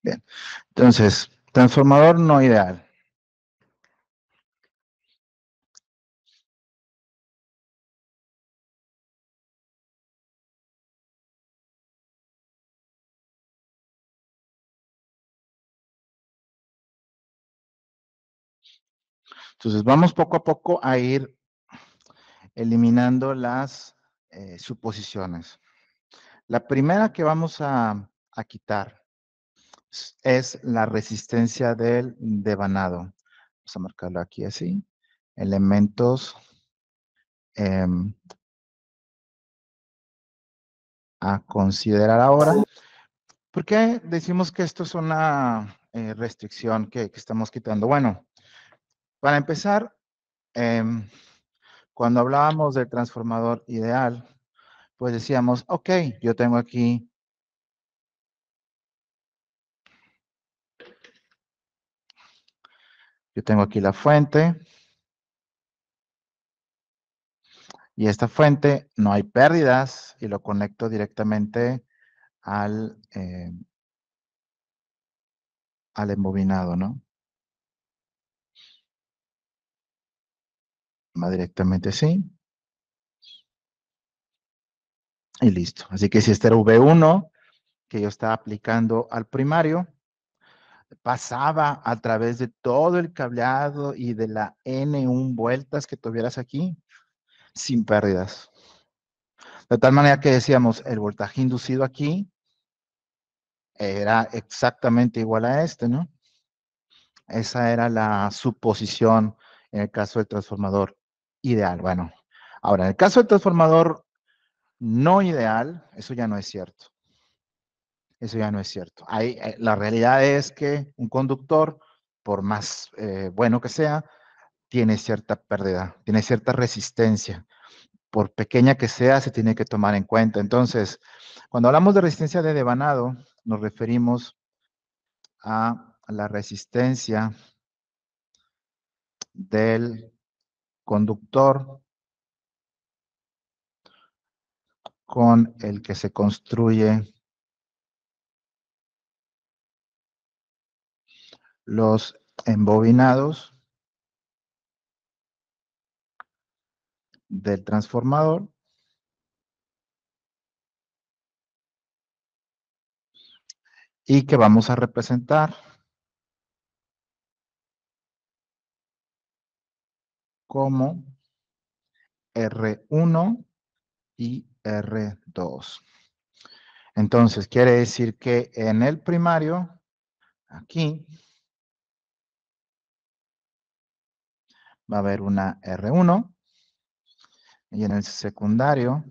Bien, entonces, transformador no ideal. Entonces, vamos poco a poco a ir eliminando las suposiciones. La primera que vamos a quitar es la resistencia del devanado. Vamos a marcarlo aquí así. Elementos a considerar ahora. ¿Por qué decimos que esto es una restricción que estamos quitando? Bueno, para empezar, cuando hablábamos del transformador ideal, pues decíamos, ok, yo tengo aquí la fuente, y esta fuente no hay pérdidas, y lo conecto directamente al embobinado, ¿no? Va directamente así. Y listo. Así que si este era V1, que yo estaba aplicando al primario, pasaba a través de todo el cableado y de la N1 vueltas que tuvieras aquí, sin pérdidas. De tal manera que decíamos, el voltaje inducido aquí era exactamente igual a este, ¿no? Esa era la suposición en el caso del transformador ideal. Bueno, ahora, en el caso del transformador no ideal, eso ya no es cierto. Eso ya no es cierto. La realidad es que un conductor, por más bueno que sea, tiene cierta pérdida, tiene cierta resistencia. Por pequeña que sea, se tiene que tomar en cuenta. Entonces, cuando hablamos de resistencia de devanado, nos referimos a la resistencia del conductor con el que se construye los embobinados del transformador y que vamos a representar como R1 y R2. Entonces, quiere decir que en el primario, aquí, va a haber una R1 y en el secundario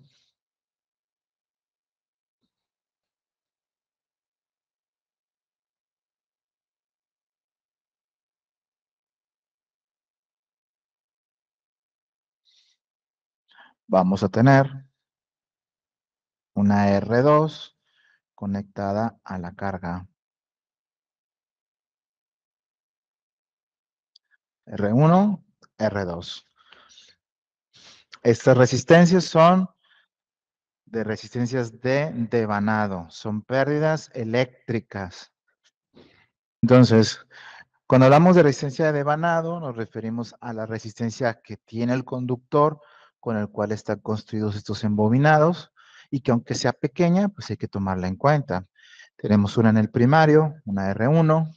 vamos a tener una R2 conectada a la carga R1, R2. Estas resistencias son de resistencias de devanado, son pérdidas eléctricas. Entonces, cuando hablamos de resistencia de devanado, nos referimos a la resistencia que tiene el conductor con el cual están construidos estos embobinados y que aunque sea pequeña, pues hay que tomarla en cuenta. Tenemos una en el primario, una R1,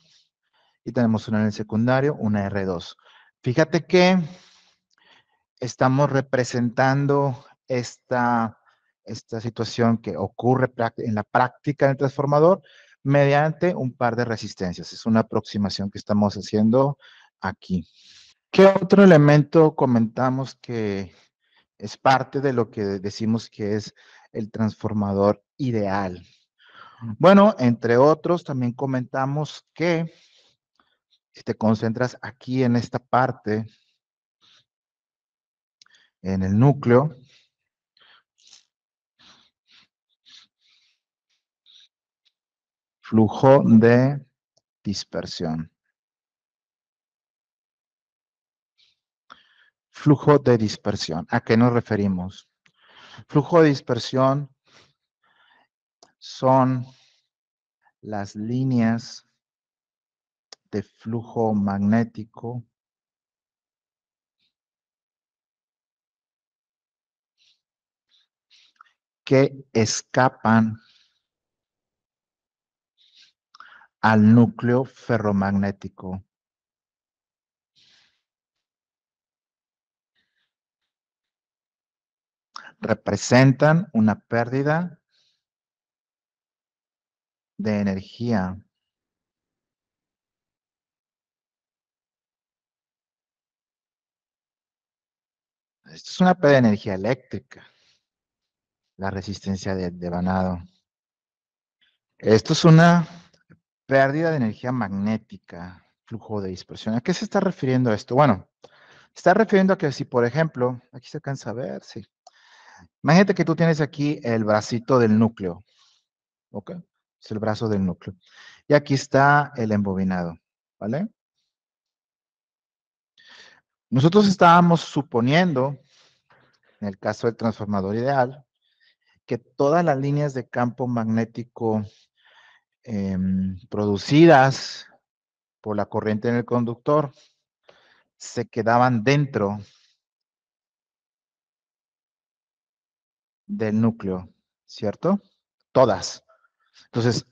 y tenemos una en el secundario, una R2. Fíjate que estamos representando esta situación que ocurre en la práctica del transformador mediante un par de resistencias. Es una aproximación que estamos haciendo aquí. ¿Qué otro elemento comentamos que es parte de lo que decimos que es el transformador ideal? Bueno, entre otros, también comentamos que si te concentras aquí en esta parte, en el núcleo, flujo de dispersión. Flujo de dispersión. ¿A qué nos referimos? Flujo de dispersión son las líneas de flujo magnético que escapan al núcleo ferromagnético. Representan una pérdida de energía. Esto es una pérdida de energía eléctrica, la resistencia de devanado. Esto es una pérdida de energía magnética, flujo de dispersión. ¿A qué se está refiriendo esto? Bueno, se está refiriendo a que si, por ejemplo, aquí se alcanza a ver, sí. Imagínate que tú tienes aquí el bracito del núcleo, ¿ok? Es el brazo del núcleo. Y aquí está el embobinado, ¿vale? Nosotros estábamos suponiendo, en el caso del transformador ideal, que todas las líneas de campo magnético producidas por la corriente en el conductor se quedaban dentro del núcleo, ¿cierto? Todas. Entonces,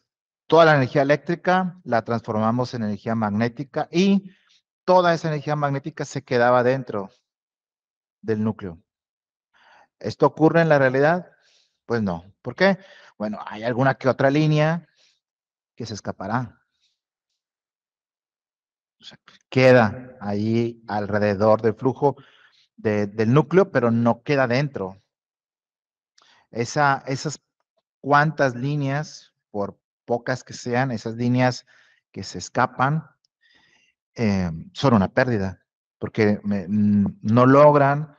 toda la energía eléctrica la transformamos en energía magnética y toda esa energía magnética se quedaba dentro del núcleo. ¿Esto ocurre en la realidad? Pues no. ¿Por qué? Bueno, hay alguna que otra línea que se escapará. O sea, queda ahí alrededor del flujo del núcleo, pero no queda dentro. Esas cuantas líneas, por pocas que sean, esas líneas que se escapan, son una pérdida, porque no logran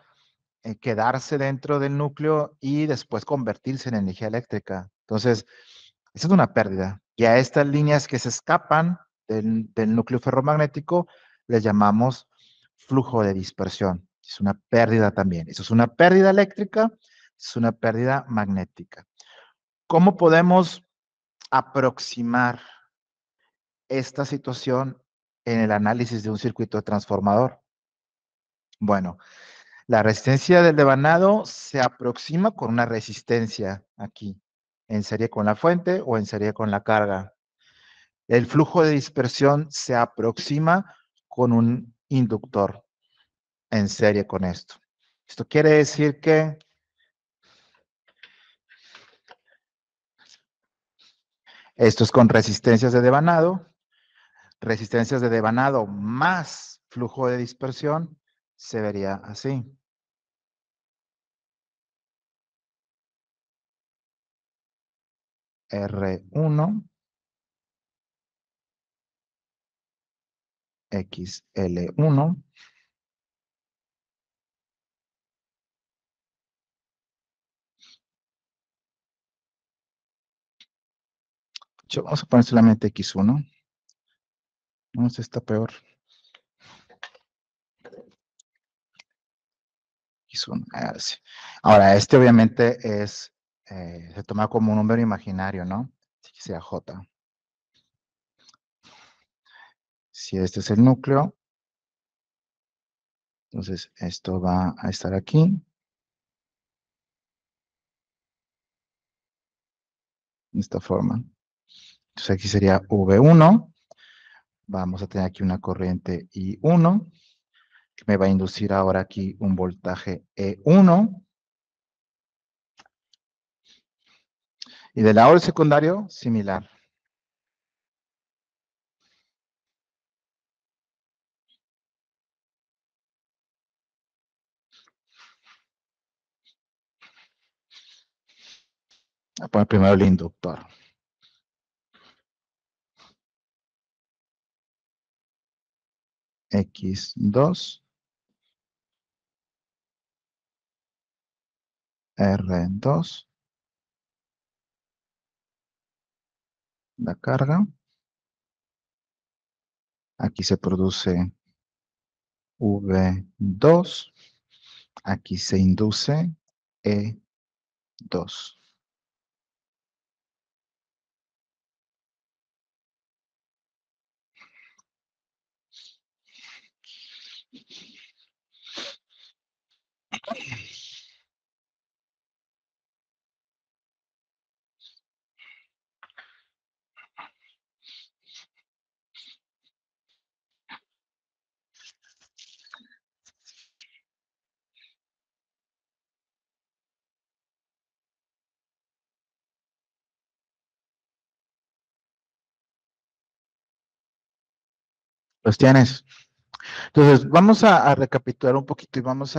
quedarse dentro del núcleo y después convertirse en energía eléctrica. Entonces, esa es una pérdida. Y a estas líneas que se escapan del núcleo ferromagnético les llamamos flujo de dispersión. Es una pérdida también. Eso es una pérdida eléctrica, es una pérdida magnética. ¿Cómo podemos aproximar esta situación en el análisis de un circuito transformador? Bueno, la resistencia del devanado se aproxima con una resistencia aquí, en serie con la fuente o en serie con la carga. El flujo de dispersión se aproxima con un inductor en serie con esto. Esto quiere decir que esto es con resistencias de devanado más flujo de dispersión, se vería así. R1, XL1, vamos a poner solamente X1. No, este está peor. X1. Sí. Ahora, este obviamente se toma como un número imaginario, ¿no? Así que sea J. Si este es el núcleo, entonces esto va a estar aquí. De esta forma. Entonces aquí sería V1. Vamos a tener aquí una corriente I1, que me va a inducir ahora aquí un voltaje E1. Y del lado del secundario, similar. Voy a poner primero el inductor. X2, R2, la carga. Aquí se produce V2. Aquí se induce E2. Los tienes. Entonces, vamos a recapitular un poquito y vamos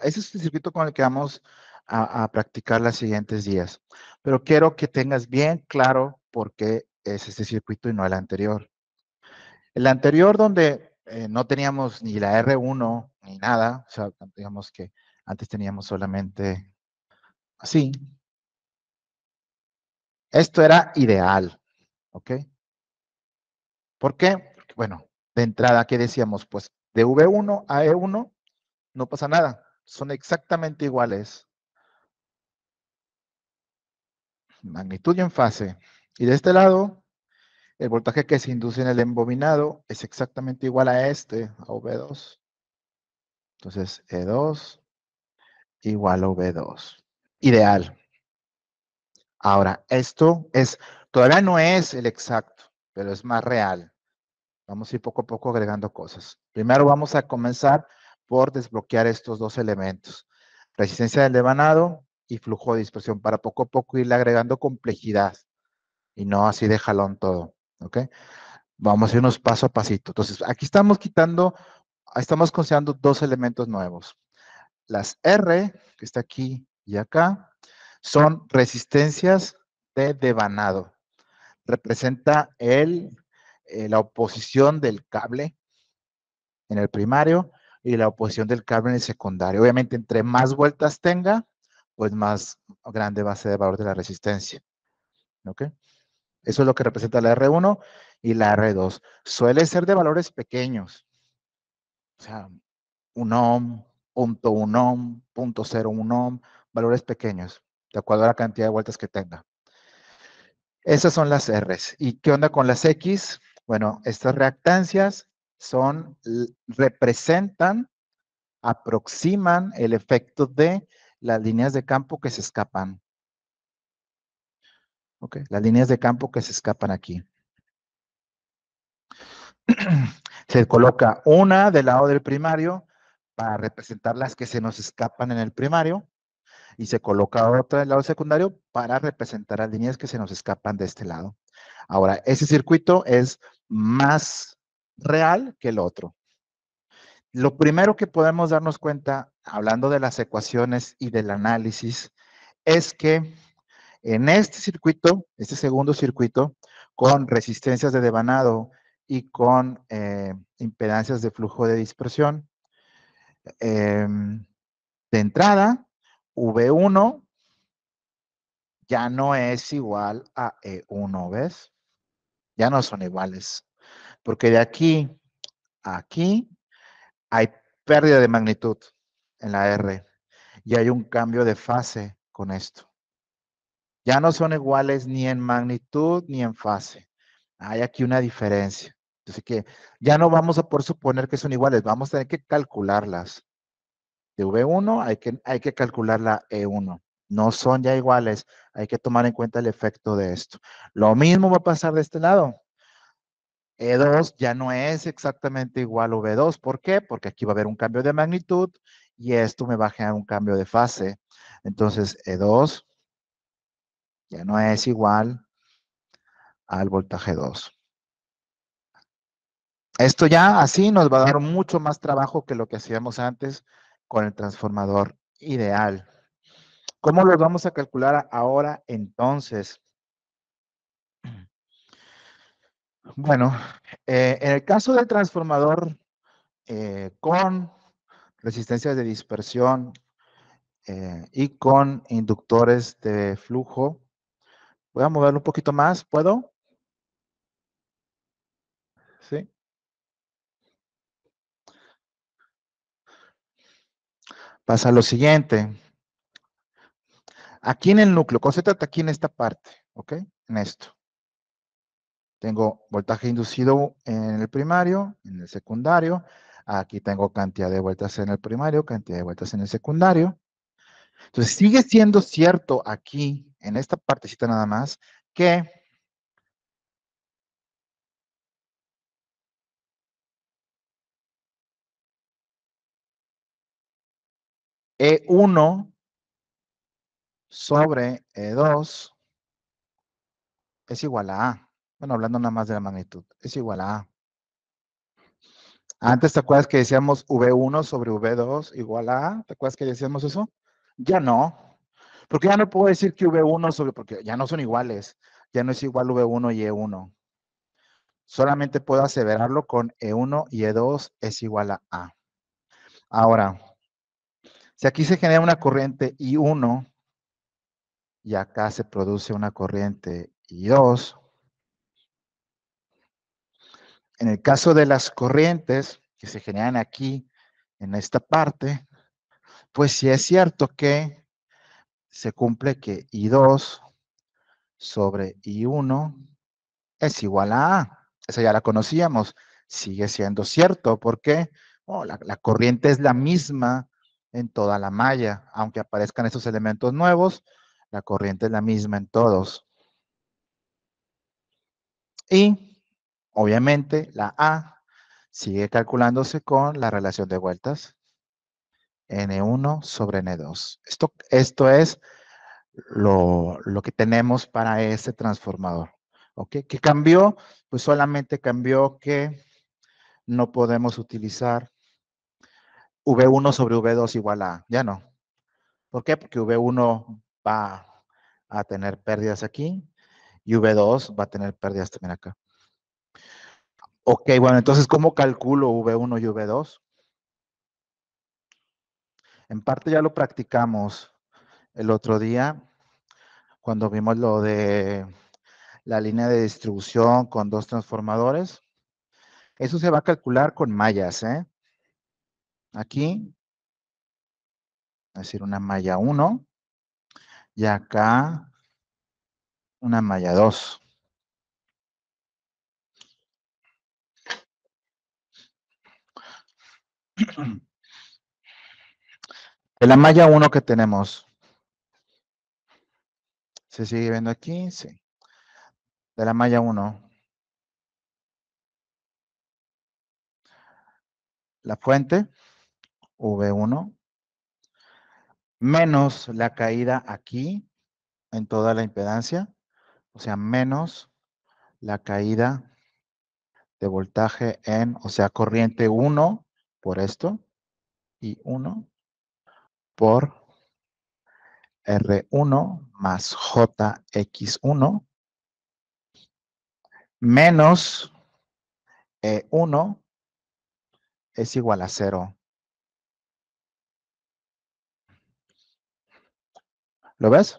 ese es el circuito con el que vamos a practicar los siguientes días. Pero quiero que tengas bien claro por qué es este circuito y no el anterior. El anterior donde no teníamos ni la R1 ni nada, o sea, digamos que antes teníamos solamente así. Esto era ideal, ¿ok? ¿Por qué? Porque, bueno, de entrada, ¿qué decíamos? Pues de V1 a E1 no pasa nada, son exactamente iguales, magnitud y en fase. Y de este lado, el voltaje que se induce en el embobinado es exactamente igual a este, a V2. Entonces, E2 igual a V2. Ideal. Ahora, todavía no es el exacto, pero es más real. Vamos a ir poco a poco agregando cosas. Primero vamos a comenzar por desbloquear estos dos elementos. Resistencia del devanado y flujo de dispersión para poco a poco irle agregando complejidad y no así de jalón todo. ¿Ok? Vamos a irnos paso a pasito. Entonces, aquí estamos considerando dos elementos nuevos. Las R, que está aquí y acá, son resistencias de devanado. Representa la oposición del cable en el primario y la oposición del cable en el secundario. Obviamente, entre más vueltas tenga, pues más grande va a ser el valor de la resistencia. ¿Ok? Eso es lo que representa la R1 y la R2. Suele ser de valores pequeños. O sea, 1 ohm, 0.1 ohm, 0.01 ohm, valores pequeños, de acuerdo a la cantidad de vueltas que tenga. Esas son las R's. ¿Y qué onda con las X? Bueno, estas reactancias representan, aproximan el efecto de las líneas de campo que se escapan. ¿Ok? Las líneas de campo que se escapan aquí. Se coloca una del lado del primario para representar las que se nos escapan en el primario y se coloca otra del lado secundario para representar las líneas que se nos escapan de este lado. Ahora, ese circuito es más real que el otro. Lo primero que podemos darnos cuenta, hablando de las ecuaciones y del análisis, es que en este circuito, este segundo circuito, con resistencias de devanado y con impedancias de flujo de dispersión, de entrada, V1 ya no es igual a E1, ¿ves? Ya no son iguales, porque de aquí a aquí hay pérdida de magnitud en la R y hay un cambio de fase con esto. Ya no son iguales ni en magnitud ni en fase. Hay aquí una diferencia. Así que ya no vamos a poder suponer que son iguales, vamos a tener que calcularlas. De V1 hay que calcular la E1. No son ya iguales, hay que tomar en cuenta el efecto de esto. Lo mismo va a pasar de este lado. E2 ya no es exactamente igual a V2. ¿Por qué? Porque aquí va a haber un cambio de magnitud y esto me va a generar un cambio de fase. Entonces, E2 ya no es igual al voltaje 2. Esto ya así nos va a dar mucho más trabajo que lo que hacíamos antes con el transformador ideal. ¿Cómo los vamos a calcular ahora entonces? Bueno, en el caso del transformador con resistencias de dispersión y con inductores de flujo, voy a moverlo un poquito más, ¿puedo? Sí. Pasa lo siguiente. Aquí en el núcleo, concéntrate aquí en esta parte, ¿ok? En esto. Tengo voltaje inducido en el primario, en el secundario. Aquí tengo cantidad de vueltas en el primario, cantidad de vueltas en el secundario. Entonces, sigue siendo cierto aquí, en esta partecita nada más, que E1 sobre E2 es igual a A. Bueno, hablando nada más de la magnitud, es igual a A. Antes, ¿te acuerdas que decíamos V1 sobre V2 igual a A? ¿Te acuerdas que decíamos eso? Ya no. Porque ya no puedo decir que V1 sobre, porque ya no son iguales. Ya no es igual V1 y E1. Solamente puedo aseverarlo con E1 y E2 es igual a A. Ahora, si aquí se genera una corriente I1 y acá se produce una corriente I2, en el caso de las corrientes que se generan aquí, en esta parte, pues sí es cierto que se cumple que I2 sobre I1 es igual a A. Esa ya la conocíamos. Sigue siendo cierto. ¿Por qué? Oh, la corriente es la misma en toda la malla. Aunque aparezcan esos elementos nuevos, la corriente es la misma en todos. Y, obviamente, la A sigue calculándose con la relación de vueltas. N1 sobre N2. Esto es lo que tenemos para ese transformador. ¿Ok? ¿Qué cambió? Pues solamente cambió que no podemos utilizar V1 sobre V2 igual a A. Ya no. ¿Por qué? Porque V1 va a tener pérdidas aquí y V2 va a tener pérdidas también acá. Ok, bueno, entonces, ¿cómo calculo V1 y V2? En parte ya lo practicamos el otro día cuando vimos lo de la línea de distribución con dos transformadores. Eso se va a calcular con mallas, ¿eh? Aquí, es decir, una malla 1 y acá una malla 2. De la malla 1 que tenemos, ¿se sigue viendo aquí? Sí. De la malla 1, la fuente, V1, menos la caída aquí en toda la impedancia, o sea, menos la caída de voltaje en, o sea, corriente 1 por esto y 1 por R1 más JX1 menos E1 es igual a 0. ¿Lo ves?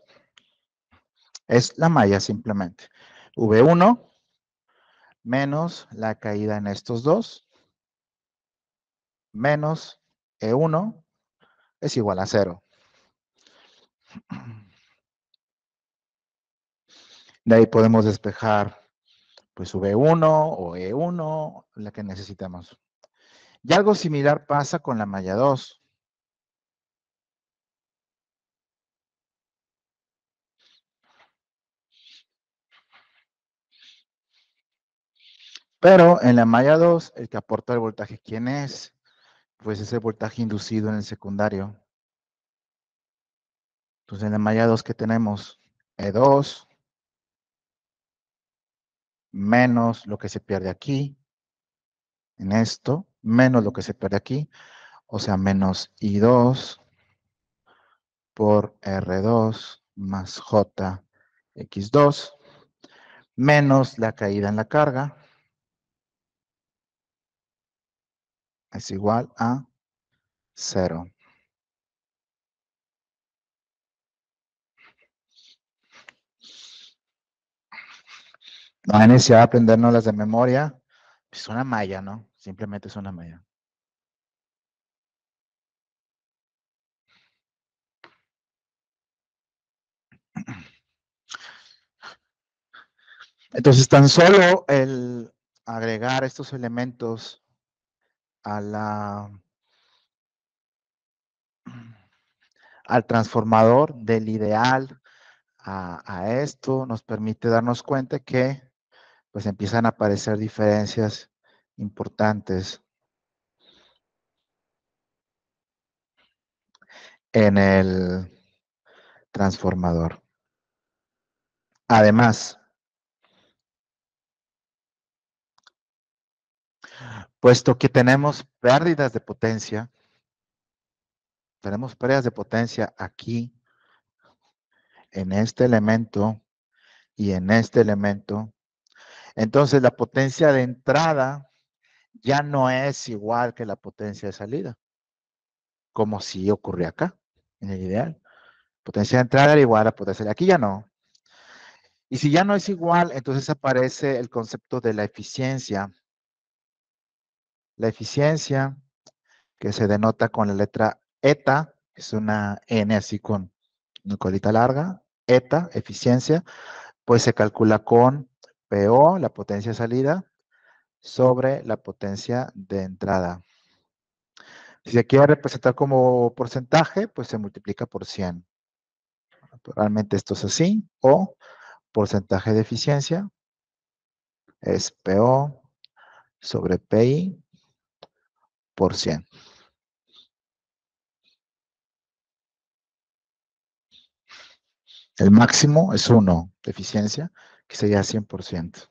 Es la malla simplemente. V1 menos la caída en estos dos menos E1 es igual a 0. De ahí podemos despejar pues V1 o E1, la que necesitamos. Y algo similar pasa con la malla 2. Pero en la malla 2, el que aporta el voltaje, ¿quién es? Pues es el voltaje inducido en el secundario. Entonces en la malla 2, ¿qué tenemos? E2 menos lo que se pierde aquí, en esto, menos lo que se pierde aquí, o sea, menos I2 por R2 más JX2, menos la caída en la carga, es igual a 0. No hay necesidad de aprendernos las de memoria, es una malla, ¿no? Simplemente es una malla. Entonces, tan solo el agregar estos elementos a al transformador del ideal a esto nos permite darnos cuenta que pues empiezan a aparecer diferencias importantes en el transformador. Además, Puesto que tenemos pérdidas de potencia aquí en este elemento y en este elemento. Entonces la potencia de entrada ya no es igual que la potencia de salida, como si ocurría acá, en el ideal. Potencia de entrada era igual a potencia de aquí ya no. Y si ya no es igual, entonces aparece el concepto de la eficiencia. La eficiencia, que se denota con la letra eta, es una N así con una colita larga, eta, eficiencia, pues se calcula con PO, la potencia de salida, sobre la potencia de entrada. Si se quiere representar como porcentaje, pues se multiplica por 100. Realmente esto es así, o porcentaje de eficiencia es PO sobre PI por 100. El máximo es 1 de eficiencia, que sería 100%.